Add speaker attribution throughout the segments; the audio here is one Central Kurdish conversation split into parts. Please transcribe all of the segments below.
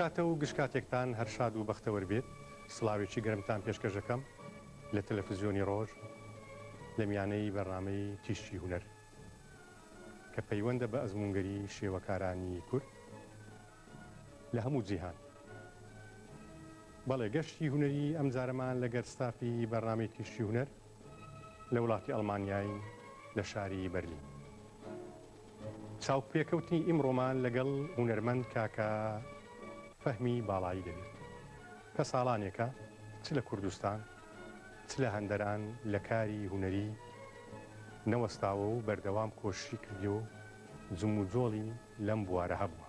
Speaker 1: کاتە و گشتکاتێکتان هەر شاد و بەختەوەر بێت سڵاوێکی گەرمتان پێشکەش دەکەم لە تەلەڤیزیۆنی ڕۆژ لە میانەی بەرنامەی تیشتی هونەر کە پەیوەندە بە ئەزموونگەری شێوەکارانی کورد لە هەموو جیهان. بەڵێ گەشتی هونەری ئەم جارەمان لەگەر ستافی بەرنامەی تیشتی هونەر لە وڵاتی ئەڵمانیای لە شاری بەرلین. چاوپێکەوتنی ئیمڕۆمان لەگەڵ هونەرمەند کاکە فەهمی باڵایی دەبێت کە ساڵانێکە چ لە کوردستان چ لە هەندەران لە کاری هونەری نەوەستاوە و بەردەوام کۆشی کردی و جم و جۆڵی لەم بوارە هەبووە.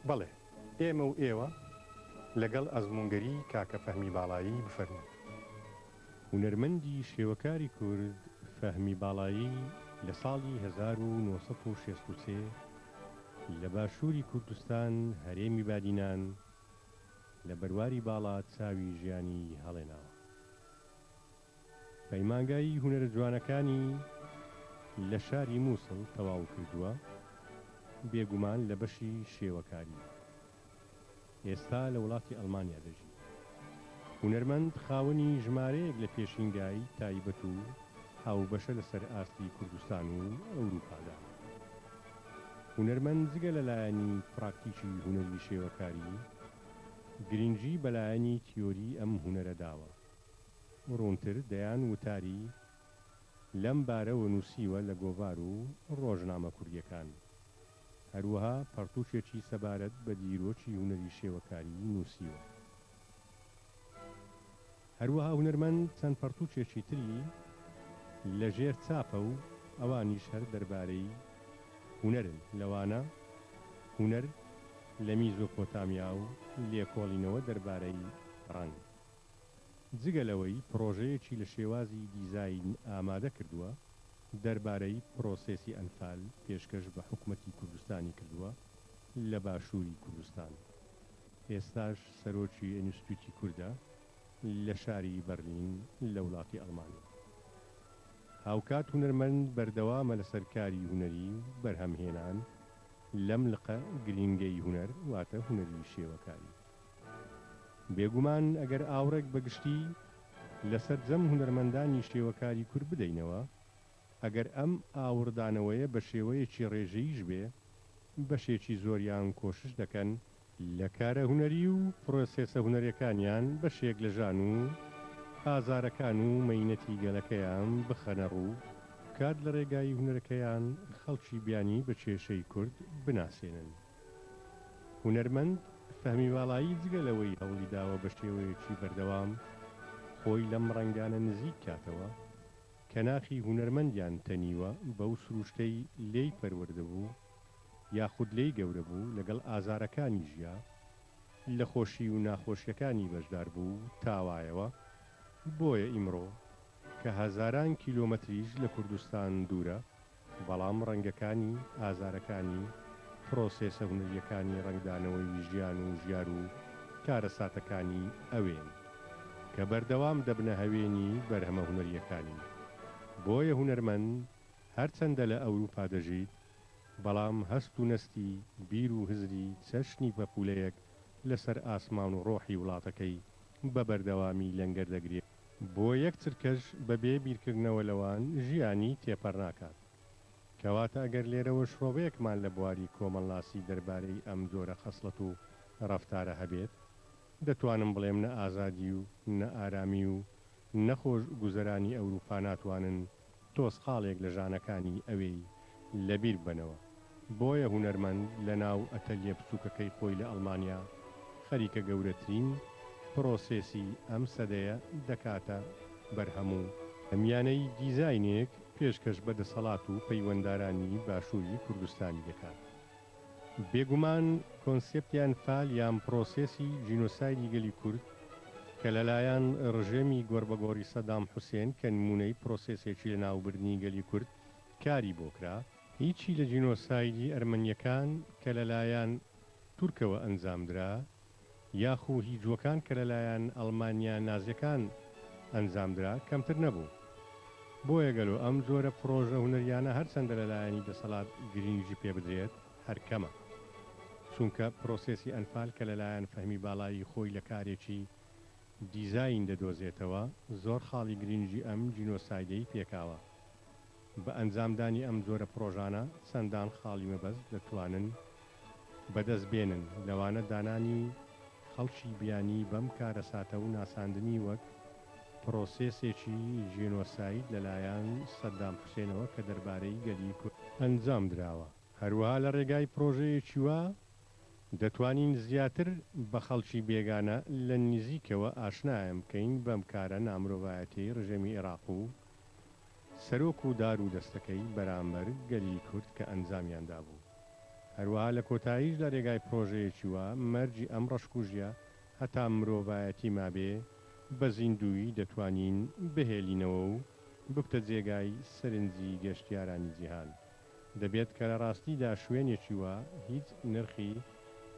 Speaker 1: بەڵێ ئێمە و ئێوە لەگەڵ ئەزموونگەری کاکە فەهمی باڵایی بفەرمون. هونەرمەندی شێوەکاری کورد فەهمی باڵایی لە ساڵی 1963 لە باشووری کوردستان هەرێمی بادینان لە بەرواری باڵا چاوی ژیانی هەڵێناوە. پەیمانگای هونەرە جوانەکانی لە شاری مووسڵ تەواو کردووە، بێگومان لە بەشی شێوەکاری. ئێستا لە وڵاتی ئەڵمانیا دەژی. هونەرمەند خاوەنی ژمارەیەک لە پێشینگای تایبەت و هاوبەشە لەسەر ئاستی کوردستان و ئەوروپادا. هونەرمەند جگە لەلایەنی پراکتیکی هونەری شێوەکاری گرنگی بەلایەنی تیۆری ئەم هونەرە داوە. ڕوونتر دەیان وتاری لەم بارەوە نووسیوە لە گۆڤار و ڕۆژنامە کوردیەکان. هەروەها پەرتوچێکی سەبارەت بە دیرۆکی هونەری شێوەکاری نووسیوە. هەروەها هونەرمەند چەند پەرتوچێکی تری لەژێر چاپە و ئەوانیش هەر دەربارەی هونەرن، لەوانە هونەر لە میزۆپۆتامیا و لێکۆڵینەوە دەربارەی ڕەنگ. جگەلەوەی پرۆژەیەکی لە شێوازی دیزاین ئامادە کردووە دەربارەی پرۆسێسی ئەنفال پێشکەش بە حکومەتی کوردستانی کردووە لە باشووری کوردستان. ئێستاش سەرۆکی ئینستیتوتی کووردە لە شاری بەرلین لە وڵاتی ئەڵمانیا. هاوکات هونەرمەند بەردەوامە لە سەرکاری هونەری و بەرهەمهێنان لەم لقە گرینگەی هونەر واتە هونەری شێوەکاری. بێگومان ئەگەر ئاوڕێک بەگشتی لەسەر جەم هونەرمەندانی شێوەکاری کورد بدەینەوە، ئەگەر ئەم ئاوردانەوەیە بە شێوەیەکی ڕێژەیش بێ، بەشێکی زۆریان کۆشش دەکەن لە کارە هونەری و پرۆسێسە هونەرەکانیان بەشێک لە ژان و ئازارەکان و مەینەتی گەلەکەیان بخەنە ڕوو کات لە ڕێگای هونەرەکەیان خەڵکی بیانی بە کێشەی کورد بناسێنن. هونەرمەند فەهمی باڵایی جگەلەوەی هەوڵی داوە بە شێوەیەکی بەردەوام خۆی لەم ڕەنگانە نزیک کاتەوە کە ناخی هونەرمەندیان تەنیوە بەو سروشتەی لێی پەروەردە بوو یاخود لێی گەورە بوو لەگەڵ ئازارەکانی ژیا لە خۆشی و ناخۆشیەکانی بەشدار بوو تاوایەوە. بۆیە ئیمڕۆ کە هەزاران کیلۆمەتریش لە کوردستان دوورە، بەڵام ڕەنگەکانی ئازارەکانی پرۆسێسە هونەریەکانی ڕەنگدانەوەی ژیان و ژیار و کارەساتەکانی ئەوێن کە بەردەوام دەبنە هەوێنی بەرهەمە هونەریەکانی. بۆیە هونەرمەند هەرچەندە لە ئەوروپا دەژیت، بەڵام هەست و نەستی بیر و هزری چەشنی بەپولەیەک لەسەر ئاسمان و ڕۆحی وڵاتەکەی بە بەردەوامی لەنگەر دەگرێت. بۆ یەک چرکەش بەبێ بیرکردنەوە لەوان ژیانی تێپەڕ ناکات. کەواتە ئەگەر لێرەوە شڕۆبەیەکمان لە بواری کۆمەڵناسی دەربارەی ئەم جۆرە خەسڵەت و ڕەفتارە هەبێت، دەتوانم بڵێم نە ئازادی و نە ئارامی و نەخۆش گوزەرانی ئەوروپا ناتوانن تۆسقاڵێک لە ژانەکانی ئەوەی لەبیر بنەوە. بۆیە هونەرمەند لە ناو ئەتەلیە بچووکەکەی خۆی لە ئەڵمانیا خەریکە گەورەترین پرۆسێسی ئەم سەدەیە دەکاتە بەرهەموو ئەمیانەی دیزاینێک پێشکەش بە دەسەڵات و پەیوەنددارانی باشووری کوردستانی دەکات. بێگومان کۆنسێپتیان فال یان پرۆسێسی جینۆسایدی گەلی کورد کە لەلایەن ڕژێمی گۆڕبەگۆڕی سەدام حوسێن کە نمونەی پرۆسێسێکی لە ناوبردنی گەلی کورد کاری بۆ کرا، هیچی لە جینۆسایدی ئەرمەنیەکان کە لەلایەن تورکەوە ئەنجامدرا یاخو هیجوەکان کە لەلایەن ئەڵمانیا نازیەکان ئەنجامدرا کەمتر نەبوو. بۆیە گەلۆ ئەم جۆرە پرۆژە هونەریانە هەرچەندە لەلایەنی دەسەڵات گرنگی پێ بدرێت هەرکەمە. چونکە پرۆسێسی ئەنفال کە لەلایەن فەهمی باڵایی خۆی لە کارێکی دیزاین دەدۆزێتەوە زۆر خاڵی گرنگی ئەم جینۆسایدەی پێکاوە. بە ئەنجامدانی ئەم جۆرە پرۆژانە چەندان خاڵی مەبەست دەتوانن بەدەست بێنن، لەوانە دانانی خەڵکی بیانی بەم کارە ساتە و ناساندنی وەک پرۆسێسێکی ژینۆساید لەلایەن سەدام حوسێنەوە کە دەربارەی گەلی کورد ئەنجام درراوە. هەروەها لە ڕێگای پرۆژەیەکی وە دەتوانین زیاتر بە خەڵکی بێگانە لە نزیکەوە ئاشنایان بکەین بەم کارە نامرۆڤایەتی ڕژێمی عێراق و سەرۆک و دار و دەستەکەی بەرامبەر گەلی کورد کە ئەنجامیاندا بوو. هەروەها لە کۆتاییش لە ڕێگای پرۆژەیەکی وە مەرجی ئەم ڕەشکوژیە هەتا مرۆڤایەتی مابێ بە زیندوی دەتوانین بهێلینەوە و ببتە جێگای سەرنجی گەشتیارانی جیهان. دەبێت کە لە ڕاستیدا شوێنێکی وە هیچ نرخی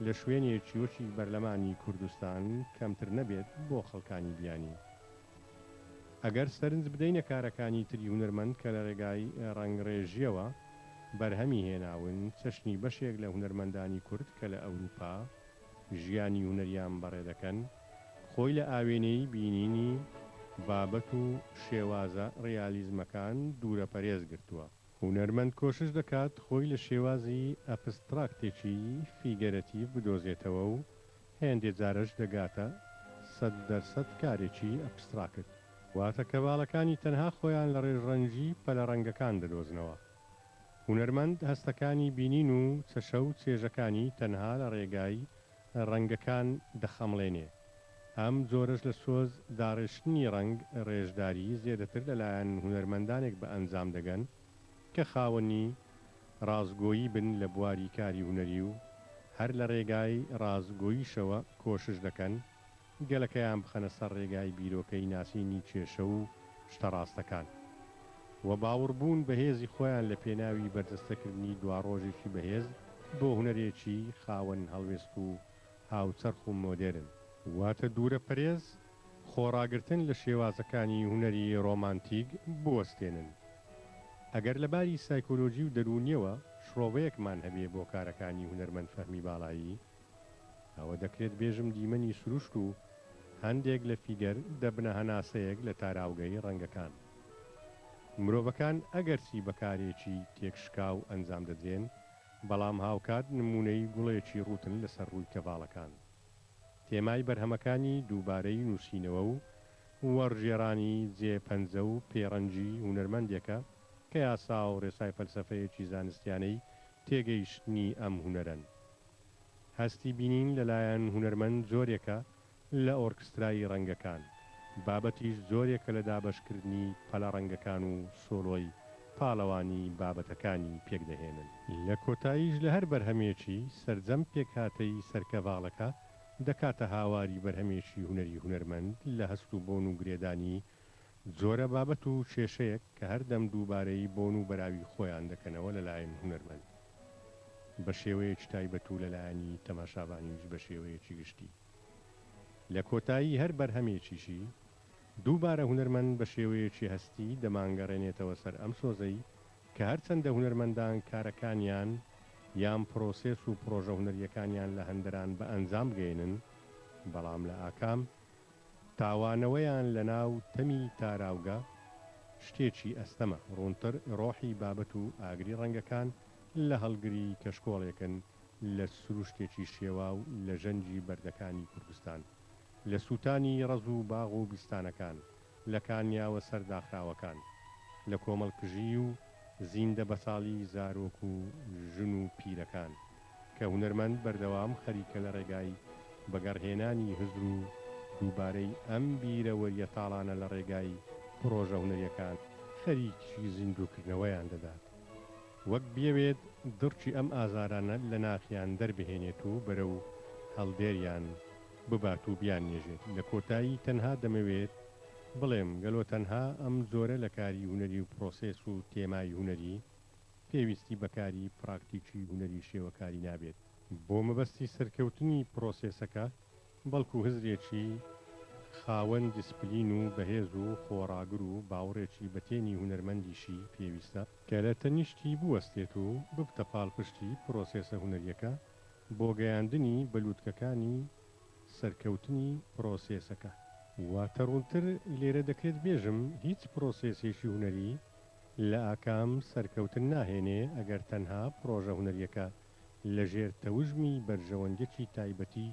Speaker 1: لە شوێنێکی وەکی بەرلەمانی کوردستان کەمتر نەبێت بۆ خەڵکانی بیانی. ئەگەر سەرنج بدەینە کارەکانی تری هونەرمەند کە لە ڕێگای ڕەنگڕێژیەوە بەرهەمی هێناون چەشنی بەشێک لە هونەرمەندانی کورد کە لە ئەوروپا ژیانی هونەریان بەڕێدەکەن، خۆی لە ئاوێنەی بینینی بابەت و شێوازە ڕیالیزمەکان دوورە پەرێز گرتووە. هونەرمەند کۆشش دەکات خۆی لە شێوازی ئەبستراکتێکی فیگەرەتیڤ بدۆزێتەوە و هێندێک جارەش دەگاتە 100% کارێکی ئەبستراکت، واتە کەواڵەکانی تەنها خۆیان لە ڕێژڕەنجی پەلەڕەنگەکان دەدۆزنەوە. هونەرمەند هەستەکانی بینین و چەشە و چێژەکانی تەنها لە ڕێگای ڕەنگەکان دەخەمڵێنێ. ئەم جۆرەش لە سۆز داڕێشتنی ڕەنگ ڕێژداری زیێدەتر لەلایەن هونەرمەندانێک بە ئەنجام دەگەن کە خاوەنی ڕازگۆیی بن لە بواری کاری هونەری و هەر لە ڕێگای ڕازگۆییشەوە کۆشش دەکەن گەلەکەیان بخەنە سەر ڕێگای بیرۆکەی ناسینی کێشە و شتەڕاستەکان و باوەڕبوون بە هێزی خۆیان لە پێناوی بەرجەستەکردنی دواڕۆژێکی بەهێز بۆ هونەرێکی خاوەن هەڵوێست و هاوچەرخ و مۆدێرن، واتە دوورە پەرێز خۆڕاگرتن لە شێوازەکانی هونەری ڕۆمانتیک بوەستێنن. ئەگەر لەباری سایکۆلۆژی و دەرونیەوە شڕۆڤەیەکمان هەبێ بۆ کارەکانی هونەرمەند فەهمی باڵایی، ئەوە دەکرێت بێژم دیمەنی سروشت و هەندێک لە فیگەر دەبنە هەناسەیەک لە تاراوگەی ڕەنگەکان. مرۆڤەکان ئەگەرچی بەکارێکی تێکشکاو ئەنجام دەدرێن، بەڵام هاوکات نمونەی گوڵێکی ڕوتن لەسەر ڕووی کەڤاڵەکان. تێمای بەرهەمەکانی دووبارەی نووسینەوە و وەڕژێڕانی جێپەنجە و پێڕەنجی هونەرمەندێکە کە یاسا و ڕێسای فەلسەفەیەکی زانستیانەی تێگەیشتنی ئەم هونەرن. هەستی بینین لەلایەن هونەرمەند زۆرێکە لە ئۆرکسترای ڕەنگەکان، بابەتیش زۆرێکە لە دابەشکردنی پەلە ڕەنگەکان و سۆلۆی پاڵەوانی بابەتەکانی پێکدەهێنن. لە کۆتاییش لە هەر بەرهەمێکی سەرجەم پێکهاتەی سەرکەڤاڵەکە دەکاتە هاواری بەرهەمێکی هونەری هونەرمەند لە هەست و بۆن و گرێدانی جۆرە بابەت و کێشەیەک کە هەردەم دووبارەی بۆن و بەراوی خۆیان دەکەنەوە لەلایەن هونەرمەند، بە شێوەیەکی تایبەت و لەلایەنی تەماشابانیش بە شێوەیەکی گشتی. لە کۆتایی هەر بەرهەمێکیشی دووبارە هونەرمەند بە شێوەیەکی هەستی دەمانگەڕێنێتەوە سەر ئەم سۆزەی کە هەرچەندە هونەرمەندان کارەکانیان یان پرۆسێس و پرۆژە هونەریەکانیان لە هەندەران بە ئەنجام بگەێنن، بەڵام لە ئاکام تاوانەوەیان لە ناو تەمی تاراوگە شتێکی ئەستەمە ڕوونتر ڕۆحی بابەت و ئاگری ڕەنگەکان لە هەڵگری کەشکۆڵێکن لە سروشتێکی شێوا و لە ژەنجی بەردەکانی کوردستان، لە سووتانی ڕەز و باغ و بیستانەکان، لە کانیاوە سەرداخراوەکان، لە کۆمەڵکژی و زیندە بەساڵی زارۆک و ژن و پیرەکان کە هونەرمەند بەردەوام خەریکە لە ڕێگای بەگەڕهێنانی هزر و دووبارەی ئەم بیرە وەریە تاڵانە لە ڕێگای پرۆژە هونەریەکان خەریکی زیندووکردنەوەیان دەدات، وەک بێوێت دڕچی ئەم ئازارانە لە ناخیان دەربهێنێت و بەرە و هەڵدێریان ببات و بیان نێژێت. لە کۆتایی تەنها دەمەوێت بڵێم گەلۆ تەنها ئەم زۆرە لە کاری هونەری و پرۆسێس و تێمای هونەری پێویستی بەکاری پراکتیکی هونەری شێوەکاری نابێت بۆ مەبەستی سەرکەوتنی پرۆسێسەکە، بەڵکو هزرێکی خاوەن دیسپلین و بەهێز و خۆڕاگر و باوڕێکی بەتێنی هونەرمەندیشی پێویستە کە لە تەنیشتی بوەستێت و ببتە پاڵپشتی پرۆسێسە هونەریەکە بۆ گەیاندنی بەلووتکەکانی سەرکەوتنی پرۆسێسەکە. واتە ڕوونتر لێرە دەکرێت بێژم هیچ پرۆسێسێکی هونەری لە ئاکام سەرکەوتن ناهێنێ ئەگەر تەنها پرۆژە هونەریەکە لەژێر تەوژمی بەرژەوەندێکی تایبەتی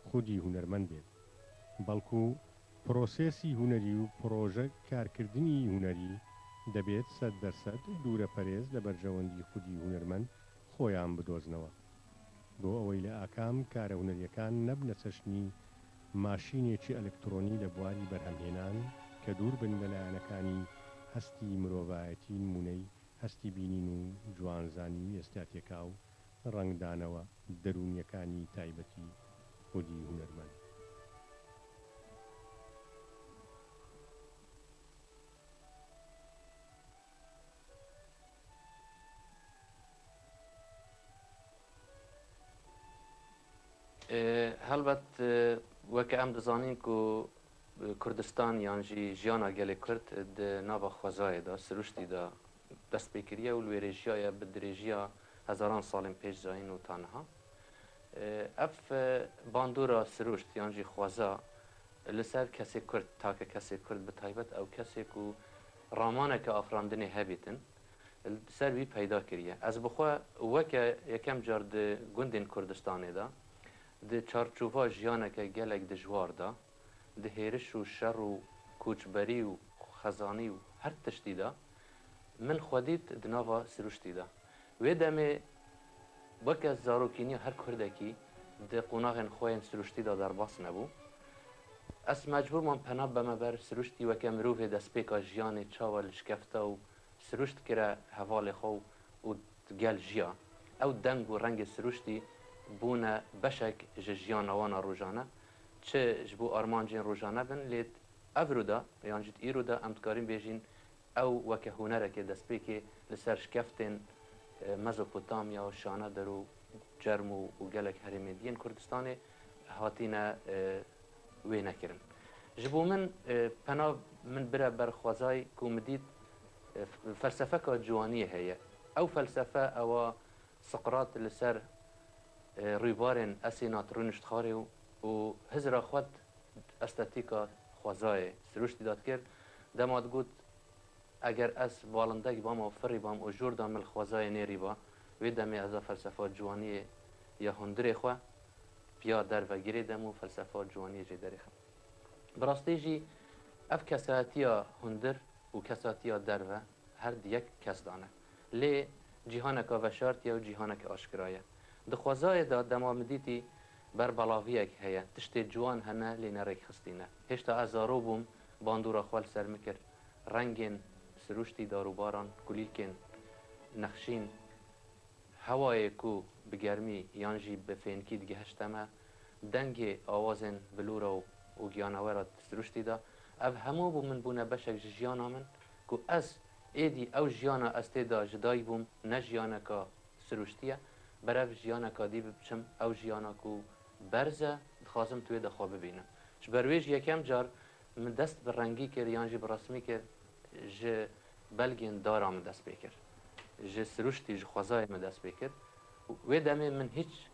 Speaker 1: خودی هونەرمەند بێت، بەڵکو پرۆسێسی هونەری و پرۆژە کارکردنی هونەری دەبێت 100% دوورە پەرێز لە بەرژەوەندی خودی هونەرمەند خۆیان بدۆزنەوە، بۆ ئەوەی لە ئاکام کارە هونەریەکان نەبنە چەشنی ماشینێکی ئەلکترۆنی لە بواری بەرهەمهێنان کە دوور بن لەلایەنەکانی هەستی مرۆڤایەتی نمونەی هەستی بینین و جوانزانی ئێستاتێکا و ڕەنگدانەوە دەرونیەکانی تایبەتی خودی هونەرمەند.
Speaker 2: هەڵبەت وەکە ئەم دەزانین و کوردستان یانجی ژیانە گەلێ کورد ناوە خوازایەدا سروشتیدا دەست پێکردیە و لێرێژیایە بە درێژیە هەزاران ساڵین پێش زاین و تانها ئەف باندورا سروشت یانجی خوازا لەسەر کەسێک کورد تاکە کەسێک کورد بە تایبەت ئەو کەسێک و ڕامانێکە ئافراندنێ هەبێتن سەر وی پەیدا کردیە ئەس بخوا وەکە یەکەم جار گوندین کوردستانێدا د چارچوبا ژیانەکە gelek dijwar da di hêriş û şer û koçberî û xezanî û her tiştî da min xwedît di nava siruştî da wê demê weke zarokîniya her kurdekî di qonaxên xwe yên siruştî da derbas nebû ez mecbûr mam pena beme ber siruştî weke mirovê destpêka jiyanê çawa li şikefta û siruşt kire hevalê xwe û gel jiya ew deng û rengê siruştî بوونە بەشێک ji ژیان ئەوانە ڕۆژانە چ ji بۆ ئارمانجین ڕۆژانە بن لێت ئەڤرودا یان جیت ئیرۆدا ئەم دکارین بێژین ئەو وەکە هونەرێکێ دەستپێکێ لەسەر شکەفتێن مەزۆپۆتامیا و شانە دەر و جەرم و gelek herêmê diyên Kurdistanê hatîne wê nekirin. Ji bo min pena min bire berxwazayî ku min dît felsefeka ciwaniyê heye. Ew felsefe ewa Siqrat li ser ڕیبارên esê natrûniştxarê û hizra xwed estêtîka xwezayê siruştî dat kir dema digot eger ez balindek bama firî bam û jor da mil xwezayê nêrî ba wê demê ez a felsefa ciwaniyê ya hundirê xwe piya dervegirê dem û felsefa ciwaniyê jê derê xwe bi rastî jî ev kesatiya hundir û kesatiya derve her di yek kes dane lê cîhaneka veşartiye û cîhaneke aşkiraye di xwezayê da dema min dîtî berbelaviyek heye tiştê ciwan hene lê nerek xistîne hêşta ez zaro bûm bandora xwe li ser mikir rengên siruştî darûbaran kulîlkên nexşîn hewayê ku bi germî yan jî bi fênkî digihişte me dengê awazên bilûra û giyanewera siruştî da ev hemû bû min bûne beşek ji jiyana min ku ez êdî ew jiyana ez tê da ji dayî bûm ne jiyaneka siruştiye berev jiyaneka dî biçim ew jiyana ku berze dixwazim tu wê de xwe bibînim ji ber wê ji yekem car min dest bi rengî kir yan jî bi resmî kir ji belgên dara min dest pê kir ji siruştî ji xwezayê min dest pê kir wê demê min hiç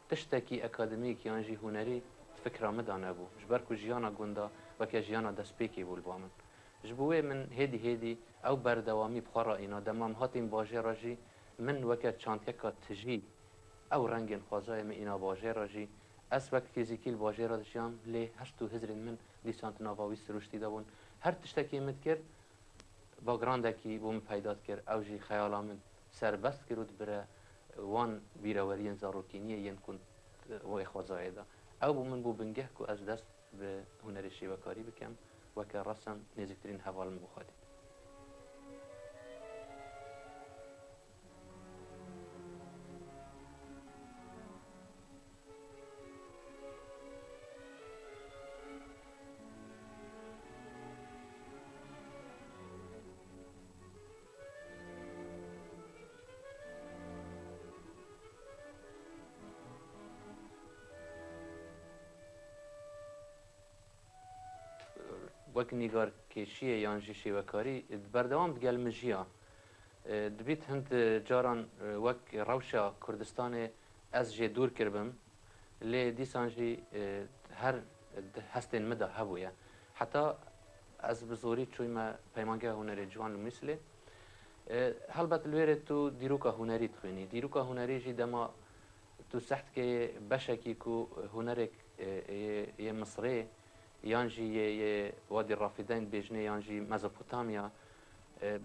Speaker 2: tiştekî akademîk yan jî hunerî fikra me da nebû ji ber ku jiyana gunda weke jiyana destpêkê bû li ba min ji bo wê min hêdî hêdî ew berdewamî bi xwe ra îna dema min hatîn bajêra jî من وەکە çanteka tijî ew rengên xwezayê min îna bajêra jî ez wek fîzîkî li bajêra dijiyam lê hest û hizrên min dîsan tu nava wî siruştî de bûn her tiştekî min kir backgroundekî bû min peyda kir ew jî xeyala min serbest kir û dibire wan bîreweriyên zarokîniyê yên ku wê xwezayê da ew bû min bû bingeh ku ez dest bi hunerê şêvekarî bikim weke resem nêzîktirîn heval min bû xwedî وەک نیگارکێشیە یان jî şêvekarî berdewam digel mijiya dibît hind caran wek rewşa Kurdistanê از جه دور کربم لی دیسان جی هر هستین مدا هبویه حتی از بزوری چوی ما پیمانگه هنری جوان مثله هلبت الویره تو دیروکا هنری تخوینی دیروکا هنری جی دما تو سحت که بشکی کو هنرک یه مصری یانجی یه وادی رافدین بیجنه یانجی مزوپوتامیا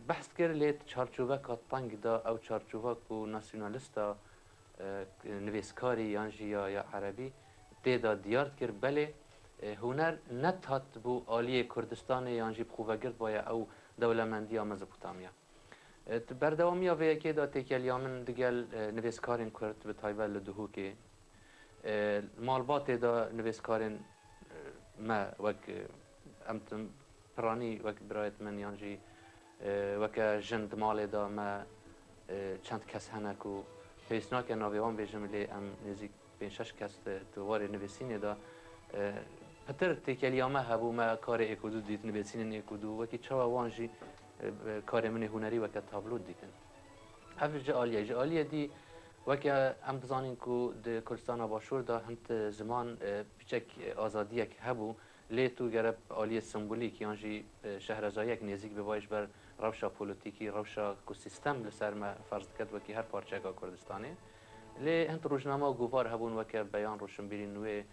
Speaker 2: بحث کرد لیت چارچوبه که تنگ دا او چارچوبه کو ناسیونالیستا نویسکاری یانجی یا عربی تیدا دیار کرد بله هنر نتهات بو آلیه کردستان یانجی بخوفگرد باید او دولمندی مزوپوتامیا بردوامی آوه که دا تکیلیامن دگل نویسکارین کرد به تایبه لدهو که مالبات دا نویسکارین ما وک امتم پرانی وک برایت من یانجی وک جند مال دا ما چند کس هنه کو پیسنا که ناویوان بیجم لی ام نزیک 5-6 کس تووار نویسین دا پتر تکیلیامه هبو ما کار اکودو دیت نویسین اکودو وکی چوا وانجی کار من هنری وکه تابلو دیکن هفت جالیه دی وکه ام بزانین کو د کردستان باشور دا هنت زمان پیچک آزادی یک هبو لی تو گرب آلیه سمبولیک یانجی شهرزایک نزیک به بایش بر روشا پولیتیکی روشا کو سیستم لسر ما فرض کرد وکی هر پارچه که کردستانه لی هنت روزنامه و گوار هبون وکه بیان روشنبیری نوی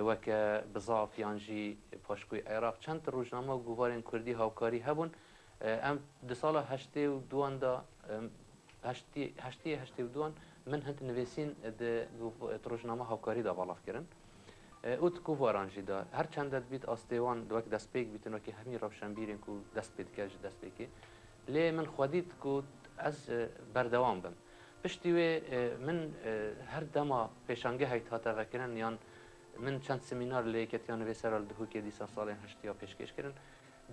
Speaker 2: وکه بزاف یانجی پاشکوی عراق چند روزنامه و گوارین کردی هاوکاری هبون ام د سال 82 دا 82 من هنت نویسین د روزنامه هاوکاری دا بالاف کردن اوت کووارانجی دا هر چند بیت آستیوان دوک دست پیک بیتن وکی همین روشنبیرین کو دست پید کج دست پیکی لی من خودید کو از بردوام بم پشتیوه من هر دما پیشانگه هایت هاتا وکرن یان من چند سمینار لی کتیان ویسرال دهو که دیسا سال 80 پیشکش کردن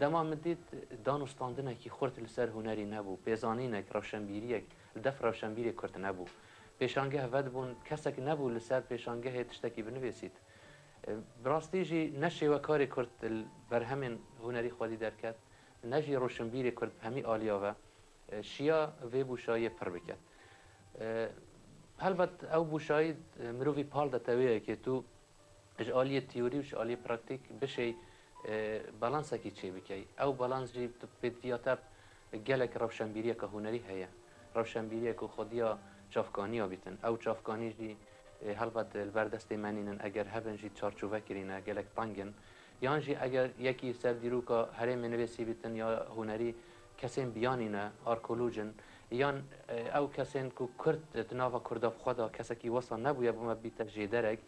Speaker 2: دما مدید دانستاندنه که خورد لسر هنری نبو پیزانینک روشنبیریک دف روشنبیری کرد نبو پیشانگه ود بون کسک نبو لسر پیشانگه تشتکی بنویسید براستی جی نشی و کاری کرد بر همین هنری خودی درکت نجی روشنبیری کرد همی آلیا و شیا و بوشایی پر بکد البته او بوشایی مروی پال دتویه که تو اج آلیه تیوری وش آلیه پرکتیک بشه بالانس کی چی بکی او بالانس جی بدیاتب گلک روشنبیری که هنری هیا روشنبیری که خودیا چافکانی بیتن او چافکانی جی هلبت البردست منینن اگر هبن جی چارچوبه کرینه گلک تنگن یان جی اگر یکی سر دیرو که هرم نویسی بیتن یا هنری کسین بیانینه آرکولوژن یان او کسین کو کرد تناوا کرد خدا کسی وصل نبوده بوم بیت جدرک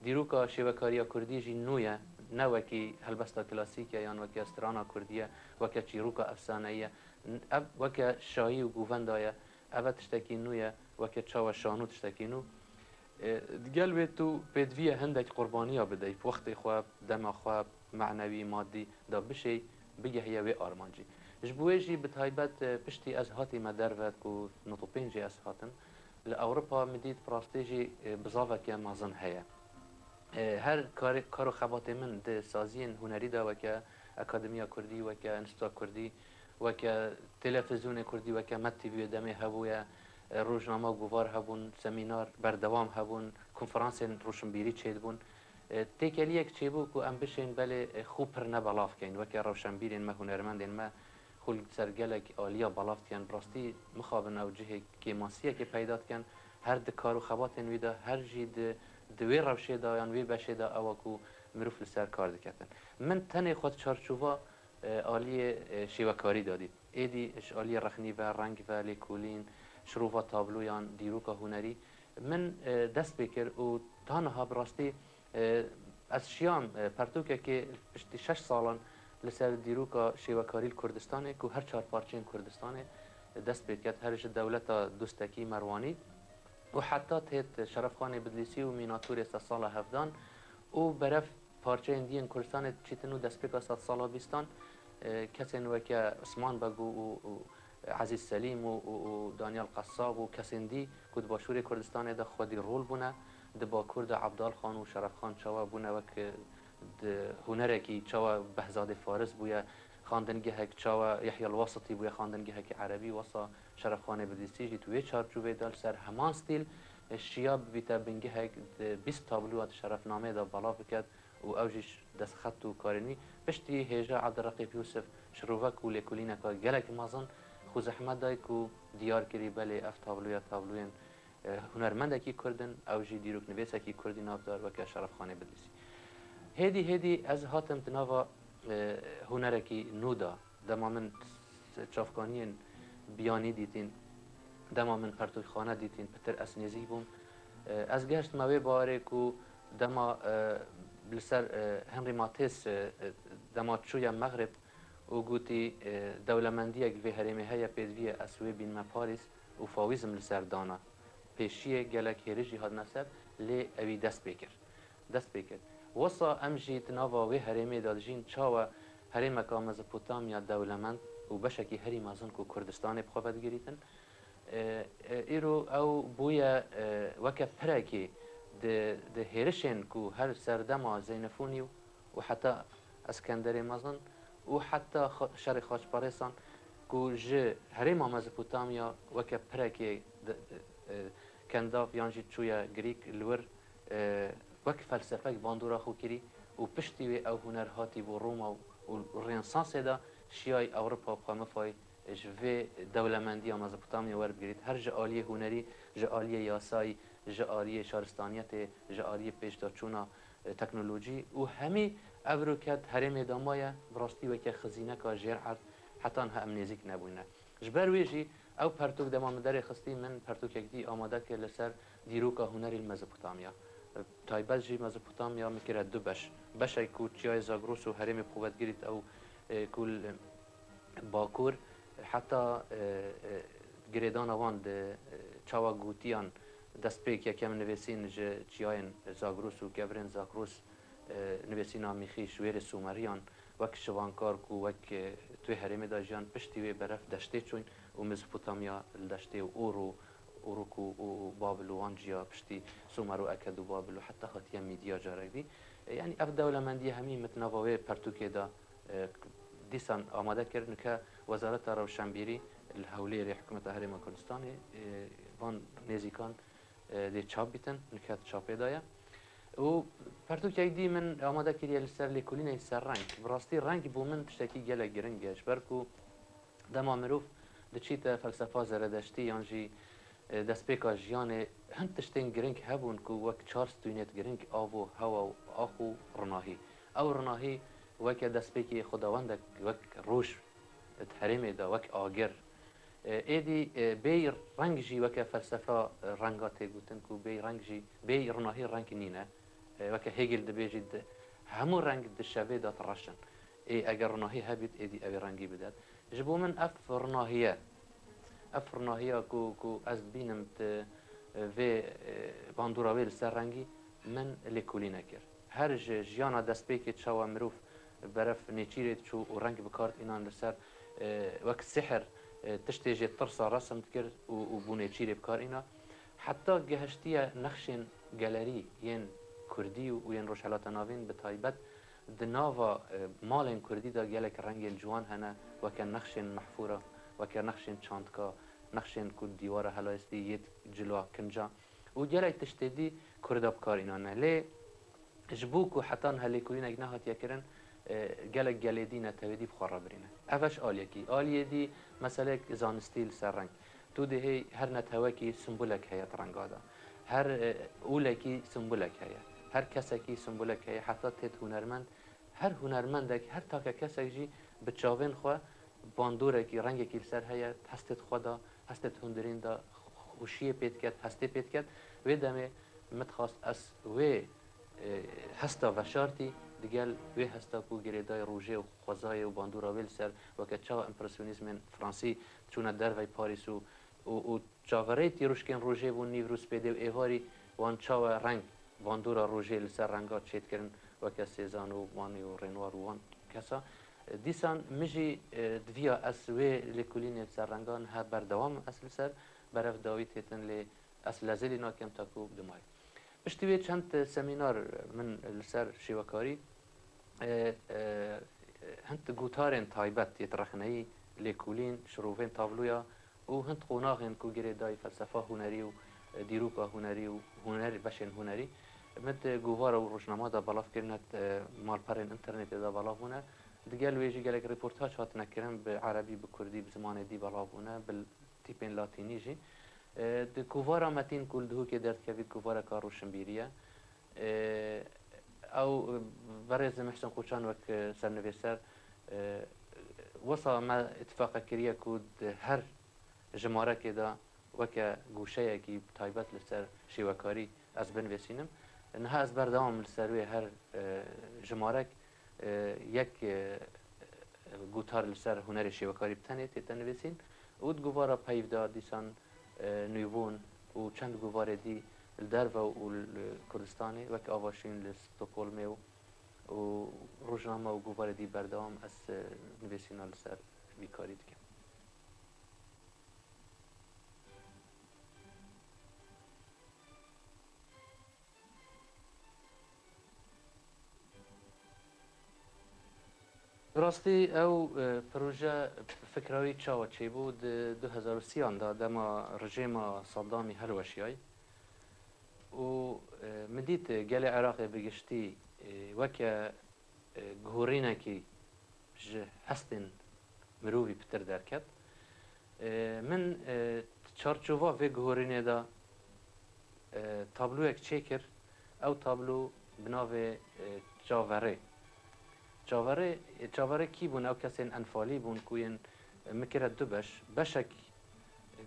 Speaker 2: دیرو که شبکاریا کردی جی نویه نه وکی هلبستا کلاسیکه یا وکی استرانا کردیه وکی چیروکا افسانهیه وکی شاهی و گووندایه اوه تشتکی نویه وکی چاو شانو تشتکی نو دیگل به تو پیدویه هندک قربانیا بده وقت خواب دم خواب معنوی مادی دا بشه بگه هیوی آرمانجی جبوه جی بتایبت پشتی از هاتی مدرود کو نطو پینجی از هاتن لأوروپا مدید براستی جی بزاوه که مازن هیه هر کار و خبات من ده سازین هنری دا وکه اکادمیا کردی وکه انستitوت کردی وکه تلفزیون کردی وکه مد تیوی دمه هبویا روزنامه گوار هبون سمینار بردوام هبون کنفرانس روشنبیری چید بون تکلی یک چی بو کو ام بشین بله خوب پر نبلاف کین وکه روشنبیرین ما هنرمندین ما خل سرگلک آلیا بلاف کن براستی مخابن او جه کیماسیه که پیدا کن هر د کار و خبات ویدا هر جید دوی روشه دا یان وی بشه دا اوکو مروف لسر کار دکتن من تنه خود چارچوبا آلی شیوکاری دادید ایدی اش آلی رخنی و رنگ و لیکولین شروع تابلو یان دیروکا هنری من دست بکر و تنها براستی از شیام پرتوکه که پشتی 6 سالان لسر دیروکا شیوکاری کردستانه که هر 4 پارچین کردستانه دست بکر هرش دولت دوستکی مروانی و حتی تهت شرفخان بدلیسی و میناتور سال هفدان او برف پارچه اندین کردستان چیتنو دست بکر سال بیستان کسین وکه عثمان بگو و عزیز سلیم و دانیال قصاب و کسین دی کد باشور کردستان ده خودی رول بونه ده با کرد عبدال خان و شرف خان چوا بونه وکه هنره کی چوا بهزاد فارس بویا خواندنگی هک چاوا یحیی الواسطی بویا خواندنگی هک عربی واسا شرف خان بدیسی جی توی چارچوبه دال سر همان ستیل شیاب بیتا بنگه 20 تابلوات شرفنامه دا بالا بکد و اوجش دست خط و کارنی پشتی هجا عبدالرقیب یوسف شروع و لکولینه که گلک مازن خو زحمت دای کو دیار کری بله اف تابلوین هنرمنده کی کردن اوجی دیروک نویسه کی کردی نافدار و که شرف خانه بدلیسی هدی از هاتم تناوا هنرکی نودا دما من چافکانی بیانی دیتین دما من پرتوی خانه دیتین پتر اسنیزی بوم از گشت موی باره کو دما بلسر هنری ماتیس دما چویا مغرب و گوتی دولمندی گوی هرمی های پیدوی اسوی بین ما پاریس و فاویزم لسر دانا پیشیه گلک هرجی هاد نسر لی اوی دست بکر وصا امجی تناوا وی هرمی دادجین چاوا هرم که مزپوتامیا دولمند و بشکی هری مازن کو کردستان بخواد گریتن ایرو او بویا وکه پرکی ده هرشن کو هر سردما زینفونیو و حتی اسکندر مازن و حتی شر خاچ پاریسان کو ج هرم مزپوتامیا وکه پرکی کنداف یانجی چویا گریک لور وک فلسفه باندورا خو کری و پشتی و او هنر هاتی و روما و رنسانس دا شیای اوروپا بخواه مفای جوه دولمندی مزپوتامیا ور بگیرید هر جعالی هنری جعالی یاسای جعالی شارستانیت جعالی پیشتا چونا تکنولوژی و همی ابرو کد هرم دامایا براستی و که خزینه که جیر عرض حتی انها امنیزیک نبوینه جبر ویجی او پرتوک دمام در خستی من پرتوک دی آماده که لسر دیروکا هنری مزپوتامیا تایبت جی مزپوتامیا میکره دو بشای کو چیای زاگروس و هرم قوت گیرید او کل باکور حتی گریدان وان چاوا گوتیان دست پیک یکم نویسین چیاین زاگروس و گبرین زاگروس نویسین آمیخی شویر سومریان وک شوانکار کو وک توی هرم داجیان پشتی وی برف دشته چون و مزپوتامیا دشته و اوروکو و بابل و وانجیا پشتی سومر و اکد و بابل و حتی خاطی میدیا جارگی یعنی اف دولمندی همی متناوی پرتوکی دا دیسان آماده کردن که وزارت روشنبیری الهولی حکومت هرم کردستان وان نزیکان دی چاپ بیتن نکات چاپی دایا و پرتوکی دی من آماده کردی لسر لیکولین سر رنگ براستی رنگ بو من تشتکی گله گرنگش برکو دما مروف دچیت فلسفه زردشتی یانجی دست پیکا جیان هند تشتین گرنگ هبون کو وک چارس دونیت گرنگ آو و هوا و آخو رناهی او رناهی وک دست پیکی خداوند وک روش تحریم دا وک آگر ایدی بی رنگ جی وک فلسفه رنگات گوتن کو بی رنگ جی بی رناهی رنگ نینه وک هگل دبیجی همو رنگ دشوه دات رشن اگر رناهی هبید ایدی اوی رنگی بدد جبو من اف رناهیه افرناهیا کو از بینم ت و باندورا ویل سر رنگی من لیکولینه کرد هر جیانا دست پیک چاوا مروف برف نیچیرید چو و رنگ بکارت اینان لسر وقت سحر تشتیجی ترسا رسم کرد و بو نیچیری بکار اینا حتی گهشتی نقشین گالری ین کردی و ین روشالات ناوین به تایبت دناوا مالن کردی دا گلک رنگ الجوان هنه وکن نقشین محفوره وکر نقشین چاندکا نقشین کل دیوار هلایستی یت جلو کنجا و جلای تشتیدی کرداب کار اینانه لی جبوک و حتی هلی کوین اگه نهات یکرن گلک گلیدی نتویدی بخوره برینه افش آلیه دی مثلا زانستیل سر رنگ تو دهی هر نتوکی سمبولک هیت رنگادا هر اولکی سمبولک هیا هر کسکی سمبولک هیا حتی تیت هنرمند هر هنرمندک هر تاک کسک جی بچاوین خواه باندوره کی رنگ کی سر هيا هستت خدا هستت هندرين دا خوشيه بيت كات هسته بيت كات و دمه متخاص اس و هستا و شارتي دقال و هستا کو گريداي روجي و خوزاي و باندورا ويل سر وكتشا امبرسيونيزم فرنسي چون در و باريس و چاوريتي روشكن روجي و نيفروس بيدو ايواري وان چا رنگ باندورا روجي لسر رنگات چيت كرن وك سيزان و ماني و رينوار و وان كسا دیسان مجی دویا اسوی لکولین سررنگان ها بردوام اصل سر برف داویت هتن لی اصل لازلی ناکم تاکو دمای پشتوی چند سمینار من لسر شیوکاری هند گوتارن تایبت یترخنهی لکولین شروفین تابلویا و هند قوناغن کو گیره دای فلسفه هنری و دیروکا هنری و هنری بشین هنری مت گوهار و روزنامه دا بالاف کردن مالپرین اینترنت دا بالاف بونه دیگه لویجی گلک ریپورتاج هات نکردن به عربی به کردی به زمان دی بالاف بونه بل تیپین لاتینی جی د گوهارا متین کل دهو که درد کبید گوهارا کارو شنبیریه او برز محسن خوشان وک سرنویسر وصا ما اتفاق کریه کود هر جماره که دا وکه گوشه کی تایبت لسر شیوکاری از بنویسینم نها از بردام لسروی هر جمارک یک گوتار لسر هنر شیوکاری بتنه تنویسین اود گوارا پیودا دیسان نیوون و چند گواره دی الدرو و کردستانی وک آواشین لستوکولمی و روزنامه و گواره دی بردام از نویسینا لسر بیکاری دیگه راستی او پروژه فکراوی چاوا چی بود 2030 دا دما رژیم صدامی هلوشیای و مدیت گل عراق بگشتی وکه گهورینه کی هستن مروی پتر درکت من چارچوبا و گهورینه دا تابلو یک چیکر او تابلو بناو جاوره جاوره کی بون او کسین انفالی بون کوین مکرد دو بشک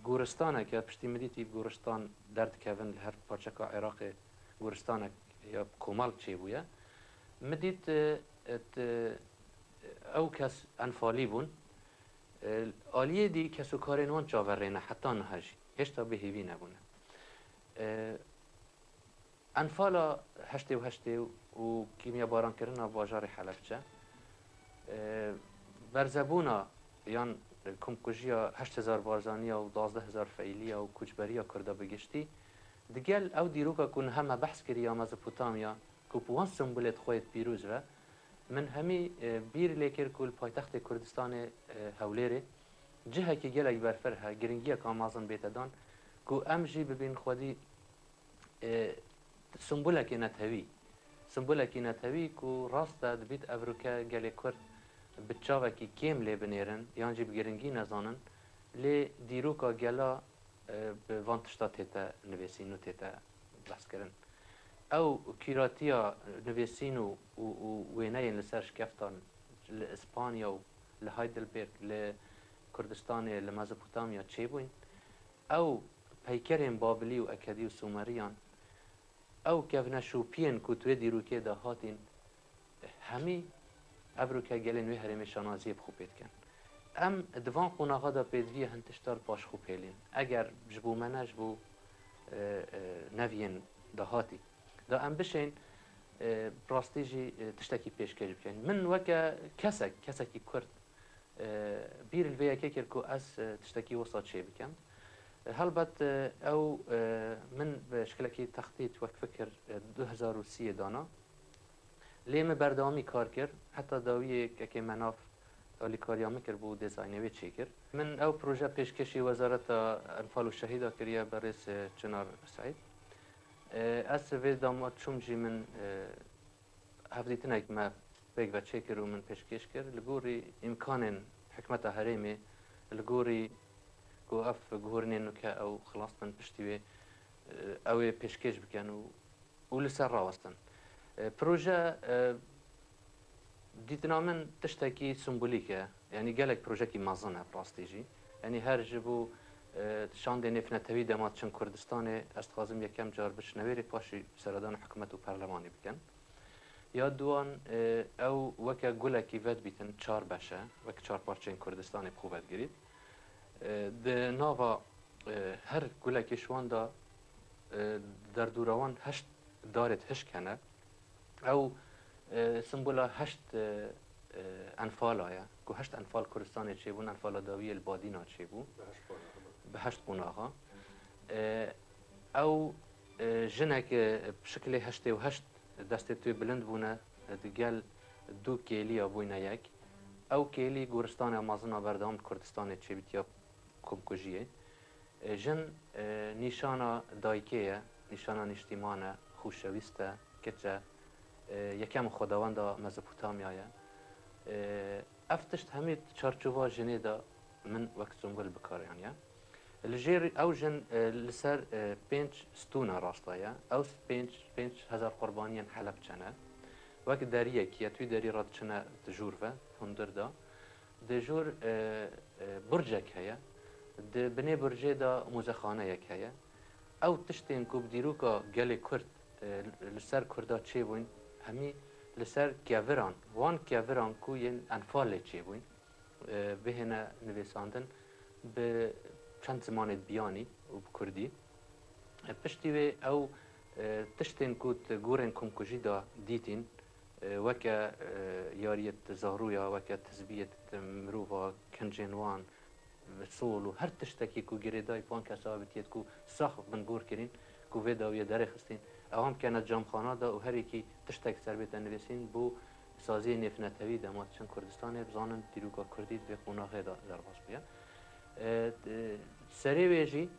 Speaker 2: گورستانه که پشتی مدیتی گورستان درد کهون هر پارچه که عراق گورستانه یا کومال چی بویه مدیت او کس انفالی بون آلیه دی کسو کارین وان جاوره نه حتی نهجی هشتا بهیوی نبونه انفالا هشته و کیمیا باران کردن باجار حلبچه برزبونا یان کمکوژیا 8000 بارزانیا و 12000 فعیلیا و کجبریا کرده بگشتی دیگل او دیروکا کن همه بحث کری یا مزپوتامیا که پوان سنبولت خویت پیروز و من همی بیر لیکر کل پایتخت کردستان هولیره جهه که گلک برفرها گرنگیا که آمازن بیتدان که امجی ببین خودی سنبولکی نتهوی که راست دبیت افروکا گلی کرد بچاوکی کم لی بنیرن یانجی بگرنگی نزانن لی دیروکا گلا به وانتشتا تیتا نویسین و تیتا بحث کرن او کیراتیا نویسین و وینه لسر شکفتان لاسپانیا و لهایدلبرگ لکردستان لمزپوتامیا چی بوین او پیکرین بابلی و اکدی و سومریان او کفنا شوپین کتوی دیروکه دا هاتین همی ابروکه گلین وی هرمی شانازی بخوبید کن ام دوان قناغا دا پیدوی هنتشتار باش خوبیلین اگر جبو منج بو نوین دا هاتی دا ام بشین براستیجی تشتکی پیشکش بکن من وکا کسکی کرد بیر الویا که کرد که از تشتکی وسط چه بکن هلبت او من بشکلکی تخطیط وقت فکر 2030 دانا لیم بردامی کار کرد حتی داویه که مناف اولی کاریامه کرد بود دیزاینوی چی کرد من او پروژه پیشکشی وزارت انفال و شهیده کریه برس چنار سعید از وی دامات چومجی من هفدیتن اک ما بگ و چی کرد و من پیشکش کرد لگوری امکان حکمت حریمه لگوری کو اف گهورنین که او خلاص من پشتیوی او پیشکش بکن و لسر راوستن پروژه دیتنا من تشتکی سمبولیکه یعنی گلک پروژه کی مازنه براستیجی یعنی هر جبو شان دنیف نتوی دمات چن کردستان استخازم یکم جار بشنویری پاشی سردان حکومت و پارلمانی بکن یا دوان او وکه گلکی ود بیتن چار بشه وکه چار پارچه کردستان بخوبت گرید ده ناوا هر گلکی شوان دا در دوروان هشت دارت هشت کنه او سمبولا هشت انفال آیا که هشت انفال کردستان چه بون انفال داوی البادینا چه بون به هشت قناغا او جنک بشکل هشت و هشت دست توی بلند بونه دیگل دو کیلی بوینه یک او کیلی گورستان امازون بردام کردستان چه بیت یا کمکوژیه جن نیشانا دایکه نیشانا نیشتیمانه خوشویسته کچه یکم خداوند مزپوتامیایه افتشت همه چارچوبا جنه دا من وقت سنگل بکاریانیه الجير او جن لسر بينش ستونا راستايا او بينش هزار قربانيا حلب چنه وقت داريه كي توي داري راد چنه تجور و هندر دا دجور برجك هيا د بني برجه دا موزخانه يك هيا او تشتين كو بديروكا گله كرد لسر كردا چه بوين همي لسر كيافران وان كيافران كو ين انفال چه بوين بهنا نويساندن ب چند زمانت بیانی و بکردی پشتی و او تشتین کود گورن کمکوژی دا دیتین وکه یاریت زهرویا وکه تزبیت مروفا کنجنوان سول و هر تشتکی کو گریدای پان کسابتیت کو ساخ من گور کرین کو ویداوی داره خستین اوام کنه جامخانه دا و هر یکی تشتک سربیت نویسین بو سازی نفنتوی دمات چند کردستان بزانن دیروکا کردید به قناغه دا درباس بیا سری ویجی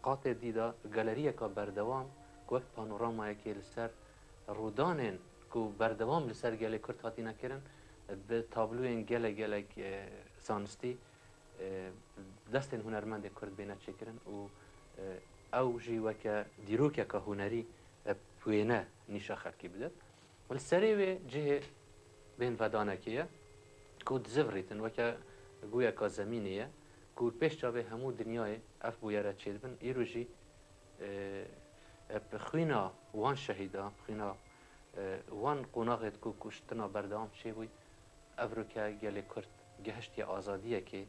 Speaker 2: قاطع دیدا گالریه که بردوام وقت پانوراما که لسر رودانن کو بردوام لسر گله کرد هاتی نکرن به تابلوین گله سانستی دستن هنرمند کرد بینه چکرن و او جی وکه دیروکه که هنری پوینه نیشا خلکی بده ولی سری وی جه بین ودانه کیه کو دزوریتن وکه گویا که زمینیه که پیش جاوه همو دنیای اف بویره چید بن ایروژی بخوینا وان شهیدا بخوینا وان قناغت که کشتنا بردام چه بوی افرو که گلی کرد گهشتی آزادیه که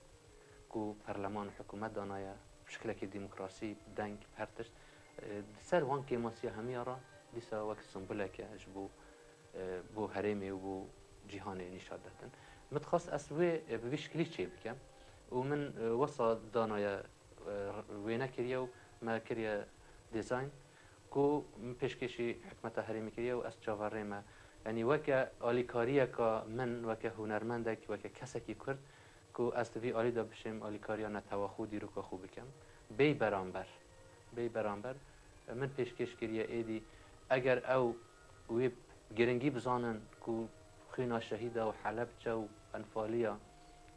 Speaker 2: پرلمان حکومت دانایه بشکل که دموکراسی دنگ پرتشت سر وان که ماسی همی را دیسا وقت سنبوله که بو هرمی و بو جهان نشاد دادن متخص اسوي بشكل شيء بكم ومن وصل دانايا وينا كريا ما كريا ديزاين كو بيشكشي حكمة هرمي كريا واس جافاريما يعني وكا اليكاريا كا من وكا هنرمندك وكا كسكي كرد كو استوي الي دا بشم اليكاريا نتواخو ديرو كا خو بكم بي برانبر من بيشكش كريا ايدي اگر او ويب گرنگی بزانن كو خينا شهيدة وحلب جو انفالية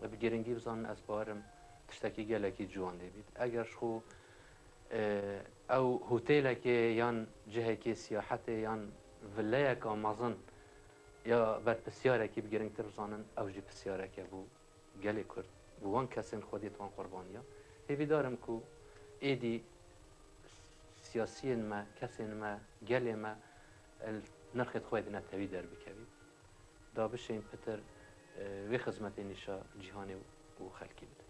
Speaker 2: بگرنگی بزانن از بارم تشتكي گلكي جوان ديبيت اگر شخو او هوتيلك يان جهك سياحته يان فيلايك مازن يا بر بسيارك بگرنگتر بزانن او جي بسيارك بو گلي كرد وان كسن خوديت وان قربانيا هيفي دارم كو ايدي سياسيين ما كسن ما گلي ما نرخت خواه دينا تاوي در بكوي دا بشين پتر وی خدمت نشا جهانی و خلکی بده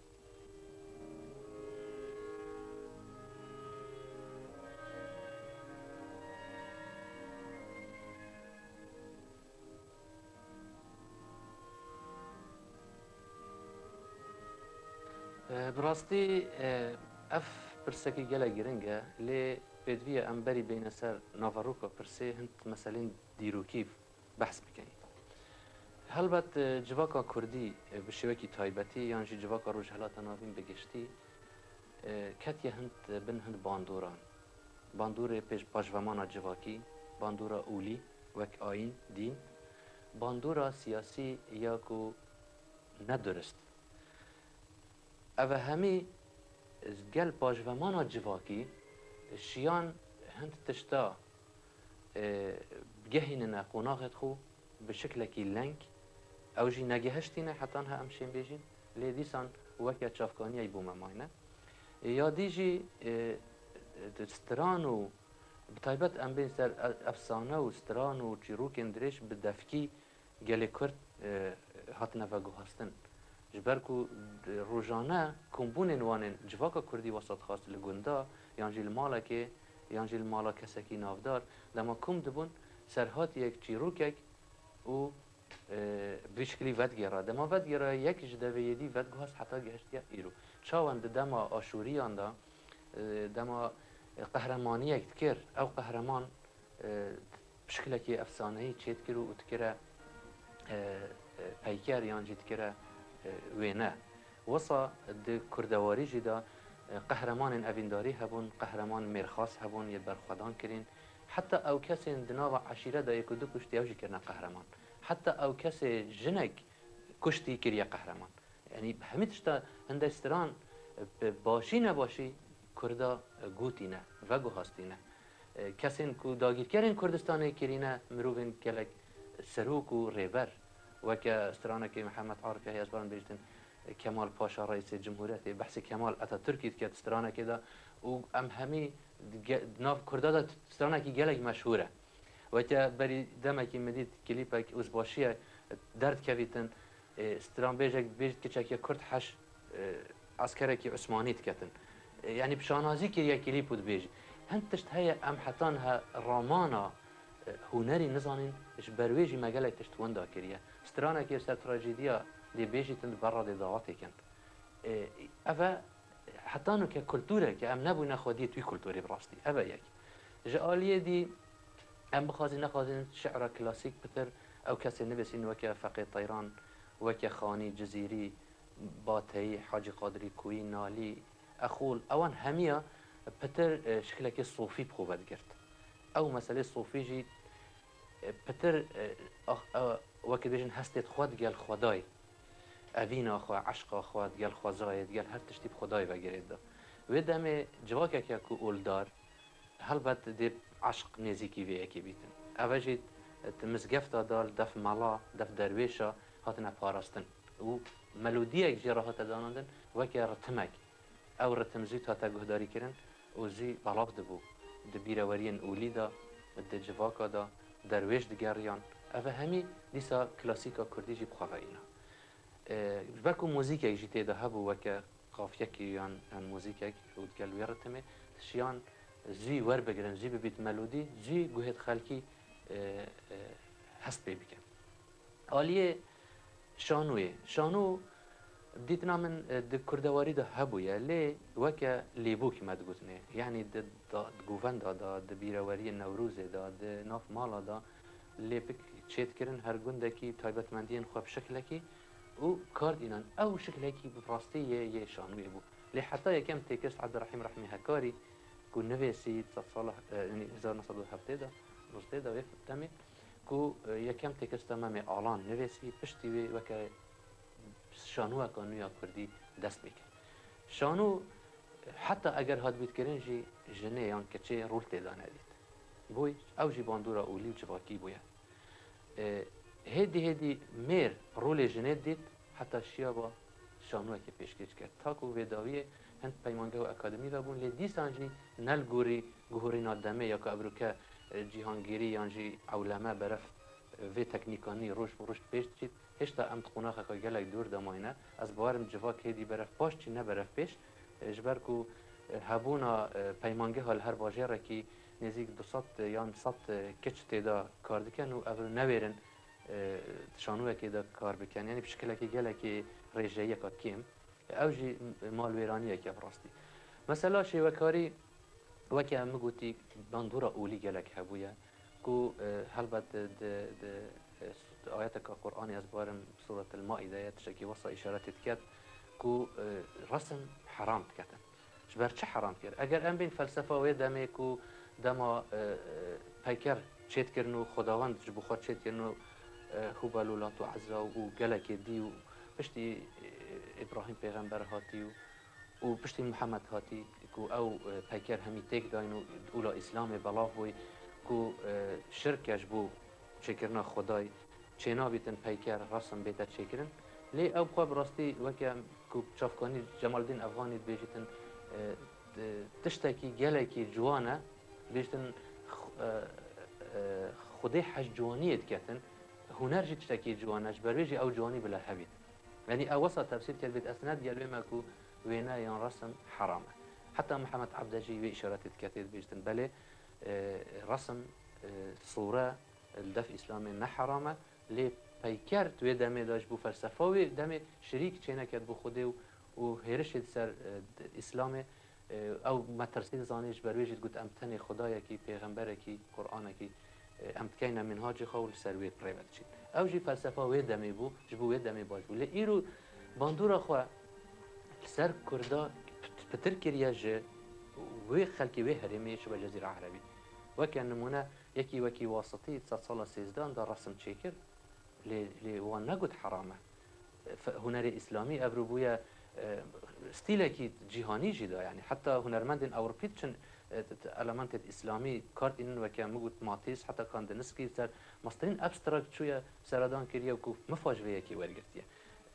Speaker 2: براستی اف پرسکی گله گرنگه لی بدویه امبری بین سر ناواروکا پرسه هند مثلا دیروکی بحث بکنید هلبت جواکا کردی به شوکی تایبتی یعنی جواکا روجهلات ناوین بگشتی کتی هند بن هند باندور پیش پاجومانا جواکی باندورا اولی وک آین دین باندورا سیاسی یا کو ندرست اوه همی گل پاجومانا جواکی شیان هند تشتا بگهینن قناغت خو بشكل كي لنك او جي نجهشتينا حتى انها امشين بيجين لي ديسان وكا تشافكانيا يبوما ماينا يا ديجي سترانو بطيبت ام بين سر افسانه وسترانو تشيروكن دريش بدفكي جالي كرت هاتنا فاغو هاستن جبركو روجانا كومبونن وانن جواكا كردي وسط خاص لغوندا يانجي المالكي يانجي المالا كسكي نافدار لما كوم دبون سرهات يك تشيروكك و بشكلی ودگیره دما ودگیره یک جدویدی ودگو هست حتی گهشتی ایرو چاوند دما آشوریان دا دما قهرمانی یک تکر او قهرمان بشكل که افسانهی چید کرو و تکره پیکر یان جی تکره وینه وصا د کردواری جدا قهرمان اوینداری هبون، قهرمان میرخاص هبون یه برخوادان کرین. حتی او کسی دناو عشیره دا یک دو کشتی اوجی کرنا قهرمان. حتی او کسی جنگ کشتی کریه قهرمان. یعنی همه تشتا هندستران باشی نباشی کردا گوتی نه و گوهاستی نه. کسین کو داگیر کردن کردستان کرینه مروین کلک سروک و ریبر و که استرانه که محمد عارفی هی از بران بیشتن کمال پاشا رئیس جمهوریت بحث کمال اتاتورکی که استرانه که دا و ام همی ناف کردا دا استرانه که گلک مشهوره و که بری دمه که مدید کلیپ از باشیه درد کویتن استران بیجت که چکیه کرد حش عسکره که عثمانیت کتن يعني بشانازي كريا كليب بود بيجي هن تشت هيا ام حتانها رامانا هنري نزانين اش برويجي مجالة تشت وندا كريا سترانا كي سر تراجيديا دي بيجي تند برا دي ضاواتي كن افا حتانو ككولتورة كام نبو ناخدي توي كولتوري براستي افا يك جاليه دي ام بخازي نخازين شعر كلاسيك بتر او كاسي نبسين وكا فقيه طيران وكا خاني جزيري باتي حاجي قادري كوي نالي اخول اوان هميا بتر شكلك صوفي بخوبت قرت او مسألة صوفي جي بتر وقت بيجن هستت خود قال خداي اوينا خو عشق خود قال خزايد قال هر تشتي بخداي بقريد ده ودم جواكك يكو اولدار هلبت دي عشق نزيكي في اكي بيتن اوجد تمزقفتا دال دف مالا دف درويشا هاتنا باراستن و ملوديك جي راحت دانندن وكي رتمك او رتم زيت هاتا گهداری کرن او زی بلاف دبو دبیرورین اولی دا دجواکا دا درویش دگریان اوه همی دیسا کلاسیکا کردی جی بخواهایینا بلکو موزیک ایک جیته دا هبو وکا قافیکی یان موزیک او دگلوی رتمه تشیان زی ور بگرن زی ببیت ملودی زی گوهد خلکی هست بی بکن آلیه شانو دیتنا من د کردواری ده هبویه لی وکه لیبو که مدگوتنه یعنی د گوون دا د بیرواری نوروز دا د ناف مالا دا لی بک چیت کرن هر گنده کی تایبتمندین خواب شکله کی و کارد اینان او شکله کی بفراستی یه شانوی بو لی حتی یکم تکست عبدالرحیم رحمی هکاری که نویسی صالح یعنی 1907 دا نزده دا ویف دمی که یکم تکست ممی آلان نویسی پشتی وکه شانو کانویا کردی دست میکرد شانو حتی اگر هاد بیت کرن جی جنه یان کچه رول تیدا ندید بوی او جی باندورا اولی و جواکی بویا هدی میر رول جنه دید حتی شیا با شانو که پیشکش کرد تاکو وداویه هند پیمانگه و اکادمی و بون لی دیسان جی نل گوری نادمه یا که ابروکه جیهانگیری یان جی علمه برف و تکنیکانی روش پیش چید هشتا ام تخوناخه که گلک دور دماینه از بارم جواک هدی برف پاش چی نه برف پیش جبر کو هبونا پیمانگه هال هر باجه را که نزدیک 200 یا 100 کچ تیدا کار دکن و اول نویرن شانوه که دا کار بکن یعنی بشکل که گلک ریجهیه که کم اوجی مالویرانیه که براستی مثلا شیوکاری وکی هم گوتی باندورا اولی گلک هبویه کو هلبت آیات که قرآنی از بارم سورة المائده تشکی وصا اشارت کرد کو رسم حرام کردن جبر چه حرام کرد اگر ام بین فلسفه و دمه کو دما پیکر چیت کرنو خداوند جبو خود چیت کرنو خوبالولات و عزا و گلک دی و پشتی ابراهیم پیغمبر هاتی و پشتی محمد هاتی کو او پیکر همی تک داین و اولا اسلام بلاف بوی کو شرکش بو چکرنا خدای چینا بیتن پیکر رسم بیتا چکرن لی او بخواه براستی وکه کو چافکانی جمال الدین افغانی بیجتن تشتکی گلکی جوانه بیجتن خودی حج جوانیت کتن هنر جی تشتکی جوانه جبرویجی او جوانی بلا هبید یعنی او وسط تفسیر کرد بیت اسناد گلوی ما کو وینا یان رسم حرامه حتی محمد عبدجی و اشارات کتید بیجتن بله رسم صوره الدف اسلامي نه حرامه لی پیکر توی دمه داشت بو فلسفه و دمه شریک چه نکرد بو خوده و هرش سر اسلام او مترسید زانیش برویجید گوت امتن خدای کی پیغمبر کی قرآن کی امتکین منهاج خول سروی پریوت چید او جی فلسفه و دمه بو جبو و دمه باش بو لی ایرو باندورا خو سر کردا پتر کریه جه وی خلکی وی هرمی شبه جزیره عربی وکی نمونه یکی وکی واسطی 100 سال 13 دا رسم چیکر لی وان نگود حرامه هنر اسلامی ابرو بویا ستیل کی جهانی جدا یعنی حتی هنرمند اوروپی چون المانت اسلامی کارت این وکی مگود ماتیس حتی کان دنسکی سر مسترین ابستراکت چویا سردان کریه و کو مفاجوه یکی ورگرتیه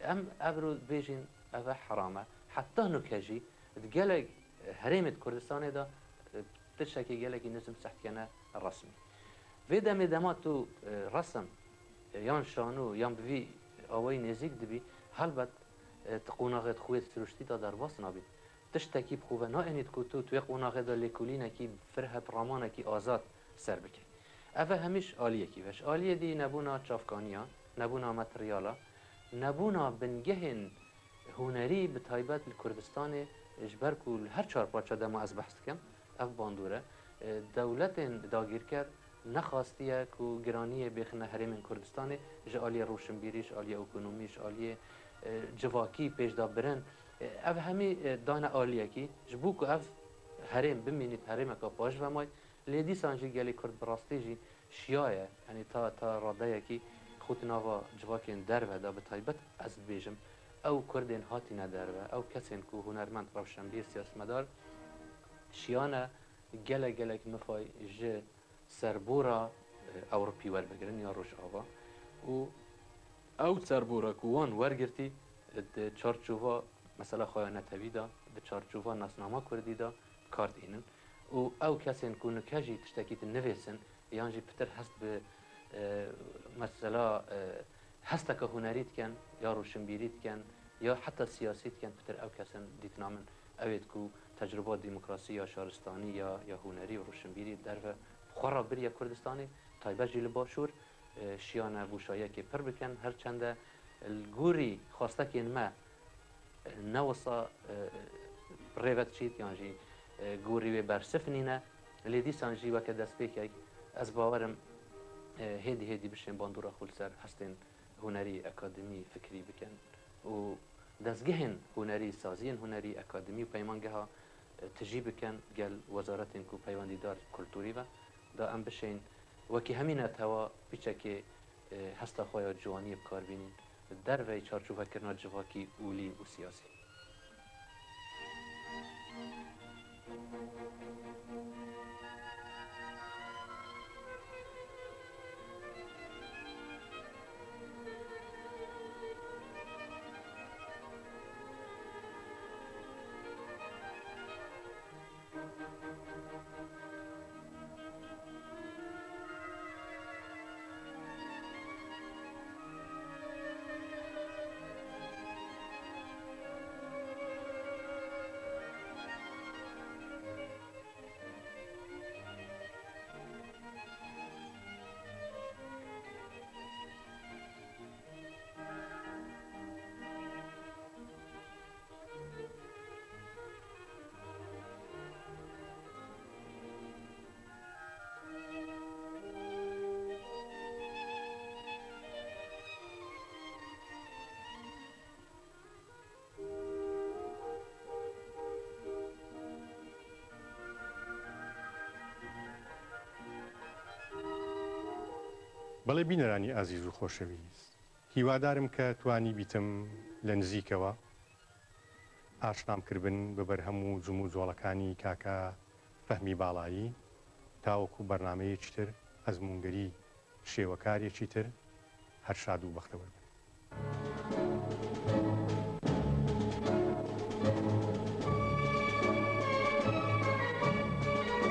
Speaker 2: ام ابرو بیجین اوه حرامه حتی نکجی گلگ هرمت کردستان دا تشکی گلگی نظم سحتیانه رسمی و دم دماتو رسم یان شانو یان بوی آوای نزیک دبی هلبت قوناغت خویت سرشتی دا در باس نابید تشتکی بخوه نا اینید که توی قوناغت دا لیکولینه کی فرها برامانه کی آزاد سر بکی اوه همیش آلیه کی وش آلیه دی نبونا چافکانیا نبونا متریالا نبونا بنگهن هنری به تایبت کردستان اجبر کل هر چهار پاچه دم از بحث کم اف باندوره دولت داگیر کرد نخواستیه که گرانی بخنه هرم کردستان جالی روشنبیریش آلی اکونومیش آلی جواکی پیش دابرن اف همی دان آلیه کی جبو که اف هرم بمینید هرم که پاش و مای لیدی سانجی گلی کرد براستی جی شیایه یعنی تا راده کی خود نوا جواکین در و دا به تایبت از بیجم او کردین هاتی نداره او کسین که هنرمند روشنبیر سیاستمدار شیانه گلک مفای ج سربورا اوروپی ور بگیرن یا روش آوا و او سربورا کوان ورگرتی د چارچوبا مثلا خواه نتوی دا د چارچوبا ناسنامه کردی دا کارت اینن و او کسین که نکجی تشتکیت نویسن یعنی پتر هست به مثلا هسته که هنریت کن یا روشنبیریت کن یا حتی سیاسیت کن پتر او کسن دیت نامن اوید که تجربه دموکراسی یا شهرستانی یا هنری و روشنبیری در خورا بری کردستانی تایبه جیل باشور شیانه بوشایه که پر بکن هر چنده الگوری خواسته که ما نوصا ریوت چید یعنی گوری برسف نینه لیدی سانجی وکه دست بکی از باورم هیدی بشین باندورا خلصر هستین هنری اکادمی فکری بکن و دستگهن هنری سازین هنری اکادمی و پیمانگه ها تجی بکن گل وزارتین کو پیوندیدار کلتوری و دا ام بشین وکی همین توا بیچه که هستا خواه جوانی بکار بینین در وی چارچوبه کرنا جواکی اولی و سیاسی
Speaker 1: بەڵێ بینەرانی ئازیز و خۆشەویست هیوادارم کە توانی بیتم لە نزیکەوە ئاشنامکردن بە بەرهەموو جم و جۆڵەکانی کاکە فەهمی باڵایی تاوەکو بەرنامەیەکی تر ئەزموونگەری شێوەکارێکی تر هەر شاد و بەختەوەر بن.